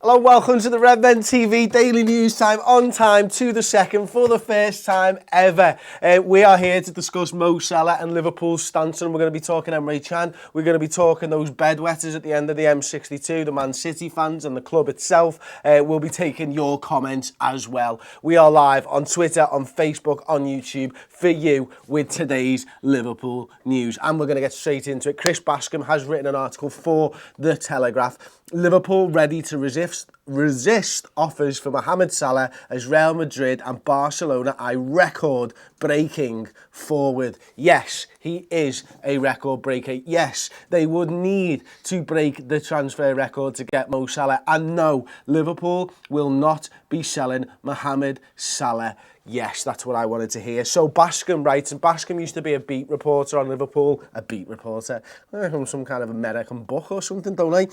Hello, welcome to the Redmen TV Daily News Time, on time to the second for the first time ever. We are here to discuss Mo Salah and Liverpool's stance, and we're going to be talking Emre Can. We're going to be talking those bedwetters at the end of the M62, the Man City fans and the club itself. We'll be taking your comments as well. We are live on Twitter, on Facebook, on YouTube for you with today's Liverpool news. And we're going to get straight into it. Chris Bascom has written an article for The Telegraph. Liverpool ready to resist offers for Mohamed Salah as Real Madrid and Barcelona are record-breaking forward. Yes, he is a record breaker. Yes, they would need to break the transfer record to get Mo Salah. And no, Liverpool will not be selling Mohamed Salah. Yes, that's what I wanted to hear. So Bascom writes, and Bascom used to be a beat reporter on Liverpool. A beat reporter? From some kind of American book or something, don't I?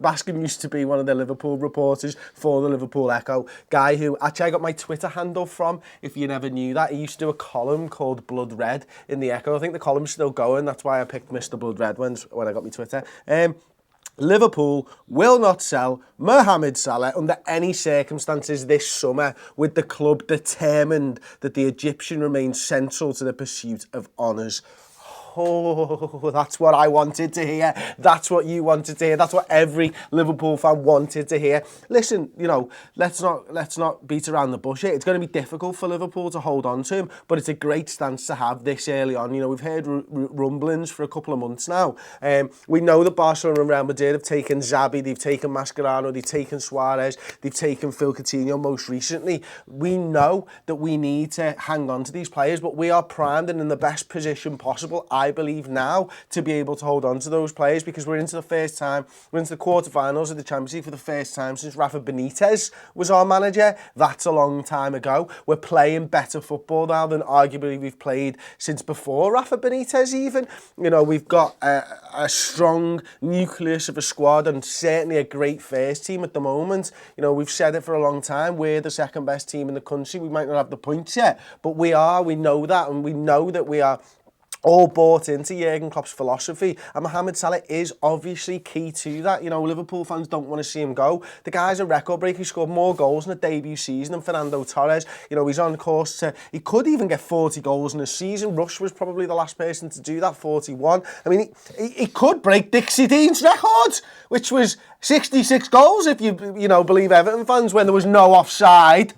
Bascom used to be one of the Liverpool reporters for the Liverpool Echo. Guy who, actually I got my Twitter handle from, if you never knew that. He used to do a column called Blood Red in the Echo. I think the column's still going. That's why I picked Mr. Blood Red when I got my Twitter. Liverpool will not sell Mohamed Salah under any circumstances this summer, with the club determined that the Egyptian remains central to the pursuit of honours. Oh, that's what I wanted to hear. That's what you wanted to hear. That's what every Liverpool fan wanted to hear. Listen, let's not beat around the bush here. It's going to be difficult for Liverpool to hold on to him, but it's a great stance to have this early on. We've heard rumblings for a couple of months now. We know that Barcelona and Real Madrid have taken Xabi, they've taken Mascherano, they've taken Suarez, they've taken Phil Coutinho most recently. We know that we need to hang on to these players, but we are primed and in the best position possible, I believe now, to be able to hold on to those players, because we're into the quarterfinals of the Champions League for the first time since Rafa Benitez was our manager. That's a long time ago. We're playing better football now than arguably we've played since before Rafa Benitez even. We've got a strong nucleus of a squad and certainly a great first team at the moment. We've said it for a long time. We're the second best team in the country. We might not have the points yet, but we are. We know that, and we know that we are all bought into Jurgen Klopp's philosophy, and Mohamed Salah is obviously key to that. Liverpool fans don't want to see him go. The guy's a record breaker. He scored more goals in a debut season than Fernando Torres. He's on course to, he could even get 40 goals in a season. Rush was probably the last person to do that, 41. I mean, he could break Dixie Dean's record, which was 66 goals, if you believe Everton fans, when there was no offside.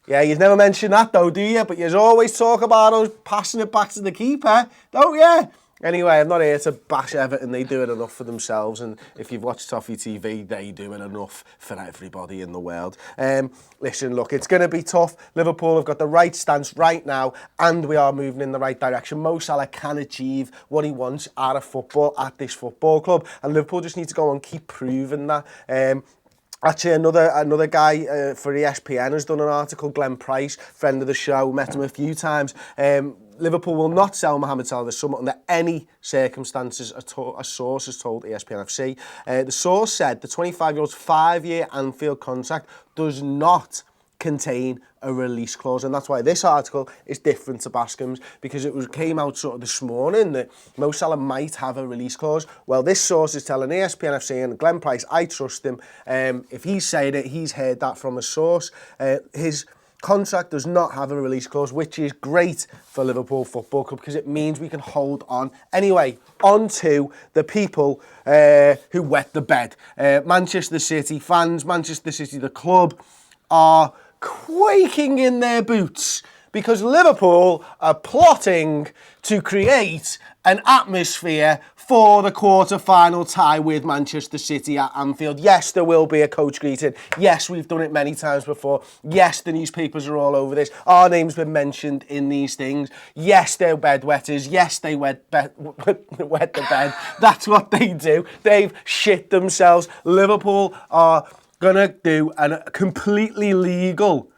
Yeah, you've never mentioned that though, do you? But you always talk about us passing it back to the keeper, don't you? Anyway, I'm not here to bash Everton. They do it enough for themselves, and if you've watched Toffee TV, they do it enough for everybody in the world. Listen, look, it's going to be tough. Liverpool have got the right stance right now, and we are moving in the right direction. Mo Salah can achieve what he wants out of football at this football club, and Liverpool just need to go and keep proving that. Actually, another guy for ESPN has done an article, Glenn Price, friend of the show, met him a few times. Liverpool will not sell Mohamed Salah this summer under any circumstances, a source has told ESPN FC. The source said the 25-year-old's 5-year Anfield contract does not contain a release clause, and that's why this article is different to Bascom's, because it came out sort of this morning that Mo Salah might have a release clause. Well, this source is telling ESPN FC, and Glenn Price, I trust him. If he's saying it, he's heard that from a source. His contract does not have a release clause, which is great for Liverpool Football Club because it means we can hold on. Anyway, on to the people who wet the bed. Manchester City fans, Manchester City the club, are quaking in their boots because Liverpool are plotting to create an atmosphere for the quarter-final tie with Manchester City at Anfield. Yes, there will be a coach greeting. Yes, we've done it many times before. Yes, the newspapers are all over this. Our name's been mentioned in these things. Yes, they're bedwetters. Yes, they wet the bed. That's what they do. They've shit themselves. Liverpool are going to do a completely legal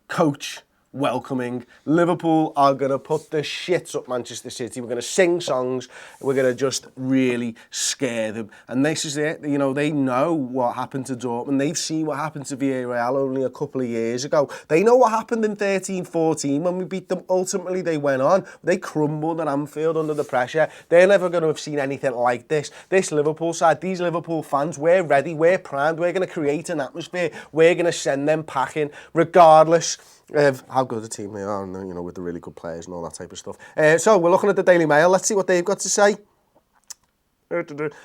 coach welcoming. Liverpool are going to put the shits up Manchester City. We're going to sing songs. We're going to just really scare them. And this is it. You know, they know what happened to Dortmund. They've seen what happened to Villarreal only a couple of years ago. They know what happened in 13-14 when we beat them. Ultimately, they went on. They crumbled at Anfield under the pressure. They're never going to have seen anything like this. This Liverpool side, these Liverpool fans, we're ready, we're primed, we're going to create an atmosphere. We're going to send them packing, regardless of how good a team they are, and, you know, with the really good players and all that type of stuff. So we're looking at the Daily Mail. Let's see what they've got to say.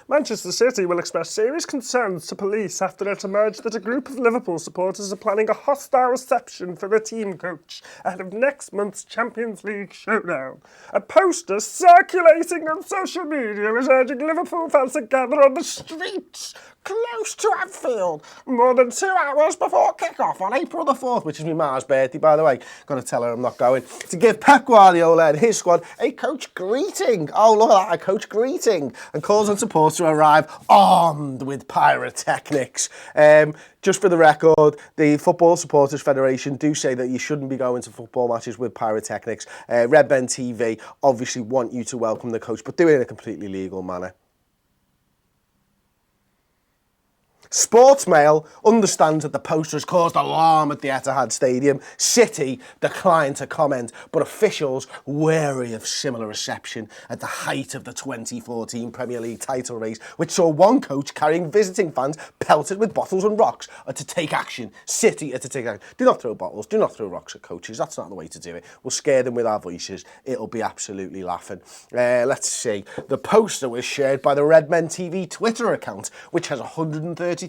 Manchester City will express serious concerns to police after it emerged that a group of Liverpool supporters are planning a hostile reception for the team coach ahead of next month's Champions League showdown. A poster circulating on social media is urging Liverpool fans to gather on the streets close to Anfield more than 2 hours before kick-off on April the 4th, which is my Ma's birthday, by the way. Going to tell her I'm not going. To give Pep Guardiola and his squad a coach greeting. Oh, look at that, a coach greeting. And calls on supporters to arrive armed with pyrotechnics. Just for the record, the Football Supporters Federation do say that you shouldn't be going to football matches with pyrotechnics. Redmen TV obviously want you to welcome the coach, but do it in a completely legal manner. Sportsmail understands that the poster has caused alarm at the Etihad Stadium. City declined to comment, but officials wary of similar reception at the height of the 2014 Premier League title race, which saw one coach carrying visiting fans pelted with bottles and rocks, are to take action. City are to take action. Do not throw bottles, do not throw rocks at coaches. That's not the way to do it. We'll scare them with our voices. It'll be absolutely laughing. Let's see. The poster was shared by the Redmen TV Twitter account, which has 133,000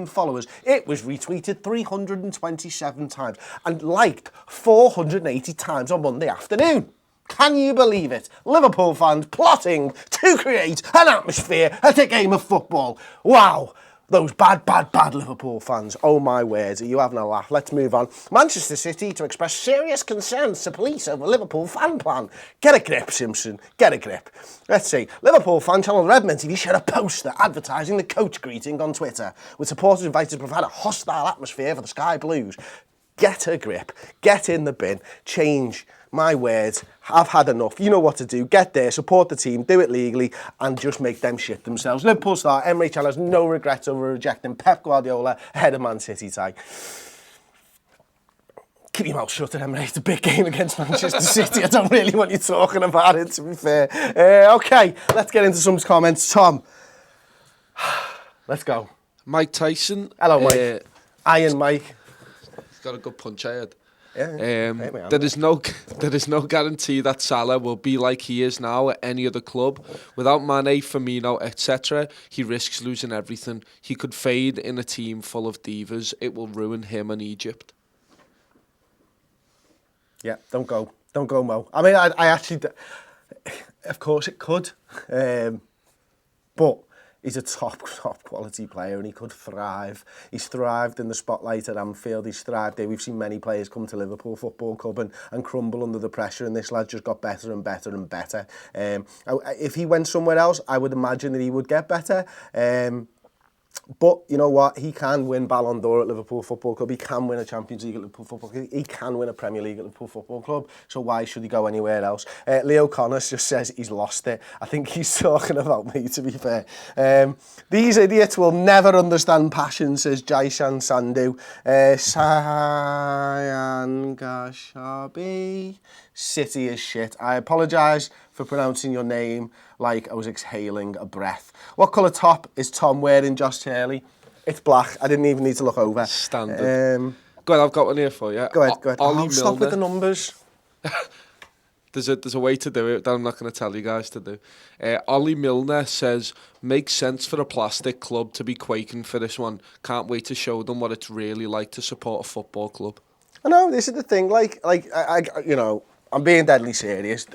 followers. It was retweeted 327 times and liked 480 times on Monday afternoon. Can you believe it? Liverpool fans plotting to create an atmosphere at a game of football. Wow. Those bad Liverpool fans. Oh my word, are you having a laugh? Let's move on. Manchester City to express serious concerns to police over Liverpool fan plan. Get a grip, Simpson. Get a grip. Let's see. Liverpool fan channel Redmen TV shared a poster advertising the coach greeting on Twitter, with supporters invited to provide a hostile atmosphere for the Sky Blues. Get a grip. Get in the bin. Change. My words, I've had enough. You know what to do. Get there, support the team, do it legally, and just make them shit themselves. Liverpool star Emre Can has no regrets over rejecting Pep Guardiola ahead of Man City tie. Keep your mouth shut, Emre. It's a big game against Manchester City. I don't really want you talking about it, to be fair. Okay, let's get into some comments. Tom, let's go. Mike Tyson. Hello, Mike. Iron Mike. He's got a good punch ahead. Yeah, there is no guarantee that Salah will be like he is now at any other club. Without Mane, Firmino, etc., he risks losing everything. He could fade in a team full of divas. It will ruin him and Egypt. Yeah, don't go, Mo. I mean, I actually, of course it could, but he's a top quality player and he could thrive. He's thrived in the spotlight at Anfield. He's thrived there. We've seen many players come to Liverpool Football Club and crumble under the pressure, and this lad just got better and better and better. If he went somewhere else, I would imagine that he would get better. But you know what? He can win Ballon d'Or at Liverpool Football Club. He can win a Champions League at Liverpool Football Club. He can win a Premier League at Liverpool Football Club. So why should he go anywhere else? Leo Connors just says he's lost it. I think he's talking about me, to be fair. These idiots will never understand passion, says Jaishan Sandhu. Sayan Gashabi. City is shit. I apologise for pronouncing your name like I was exhaling a breath. What colour top is Tom wearing, Josh Hurley? It's black. I didn't even need to look over. Standard. Go ahead, I've got one here for you. Go ahead. Stop with the numbers. There's a way to do it that I'm not going to tell you guys to do. Ollie Milner says, makes sense for a plastic club to be quaking for this one. Can't wait to show them what it's really like to support a football club. I know, this is the thing. Like I you know, I'm being deadly serious.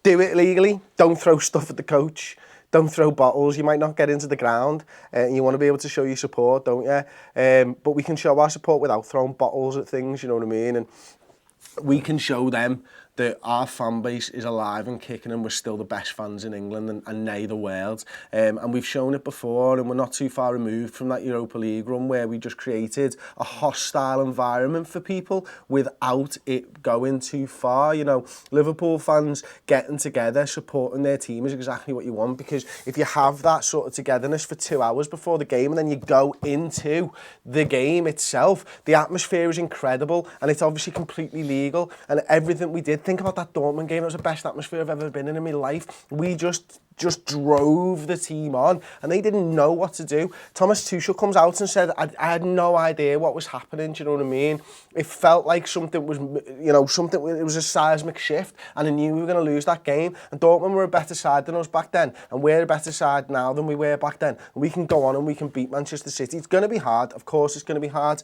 Do it legally. Don't throw stuff at the coach. Don't throw bottles. You might not get into the ground. You want to be able to show your support, don't you? But we can show our support without throwing bottles at things, you know what I mean? And we can show them that our fan base is alive and kicking and we're still the best fans in England and nay the world. And we've shown it before, and we're not too far removed from that Europa League run where we just created a hostile environment for people without it going too far. You know, Liverpool fans getting together, supporting their team is exactly what you want, because if you have that sort of togetherness for 2 hours before the game and then you go into the game itself, the atmosphere is incredible, and it's obviously completely legal, and everything we did, think about that Dortmund game, it was the best atmosphere I've ever been in my life. We just drove the team on, and they didn't know what to do. Thomas Tuchel comes out and said, I had no idea what was happening, do you know what I mean? It felt like something was, you know, it was a seismic shift, and I knew we were going to lose that game, and Dortmund were a better side than us back then, and we're a better side now than we were back then. And we can go on and we can beat Manchester City. It's going to be hard, of course it's going to be hard.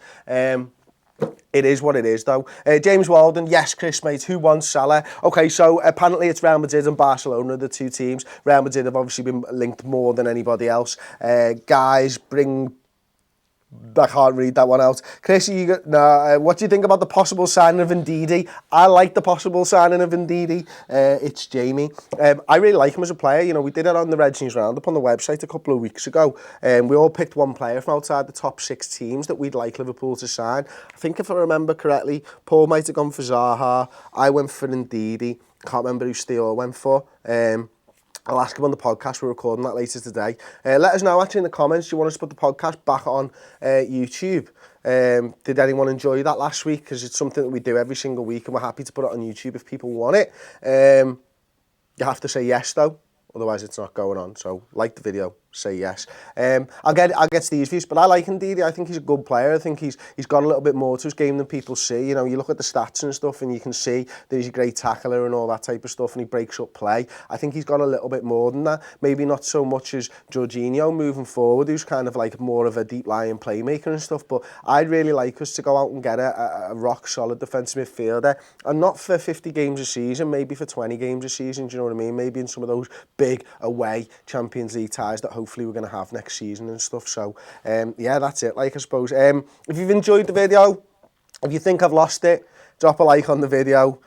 It is what it is, though. James Walden, yes, Chris, mate, who wants Salah? Okay, so apparently it's Real Madrid and Barcelona, the two teams. Real Madrid have obviously been linked more than anybody else. Guys, I can't read that one out. Chris, what do you think about the possible signing of Ndidi? I like the possible signing of Ndidi. It's Jamie. I really like him as a player. You know, we did it on the Red News Roundup on the website a couple of weeks ago. We all picked one player from outside the top 6 teams that we'd like Liverpool to sign. I think if I remember correctly, Paul might have gone for Zaha. I went for Ndidi. Can't remember who Steele went for. I'll ask him on the podcast. We're recording that later today. Let us know actually in the comments. Do you want us to put the podcast back on YouTube? Did anyone enjoy that last week? Because it's something that we do every single week, and we're happy to put it on YouTube if people want it. You have to say yes though, otherwise it's not going on. So like the video, say yes. I'll get Steve's views, but I like Ndidi. I think he's a good player. I think he's got a little bit more to his game than people see. You know, you look at the stats and stuff, and you can see that he's a great tackler and all that type of stuff, and he breaks up play. I think he's got a little bit more than that. Maybe not so much as Jorginho moving forward, who's kind of like more of a deep lying playmaker and stuff. But I'd really like us to go out and get a rock solid defensive midfielder, and not for 50 games a season, maybe for 20 games a season. Do you know what I mean? Maybe in some of those big away Champions League ties that hopefully we're going to have next season and stuff. So yeah, that's it, like, I suppose. If you've enjoyed the video, if you think I've lost it, drop a like on the video.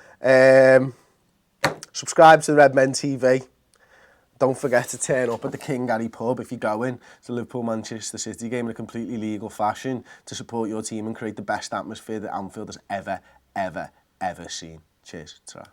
Subscribe to the Redmen TV. Don't forget to turn up at the King Harry pub if you're going to the Liverpool-Manchester City game in a completely legal fashion to support your team and create the best atmosphere that Anfield has ever seen. Cheers. Ta-ra.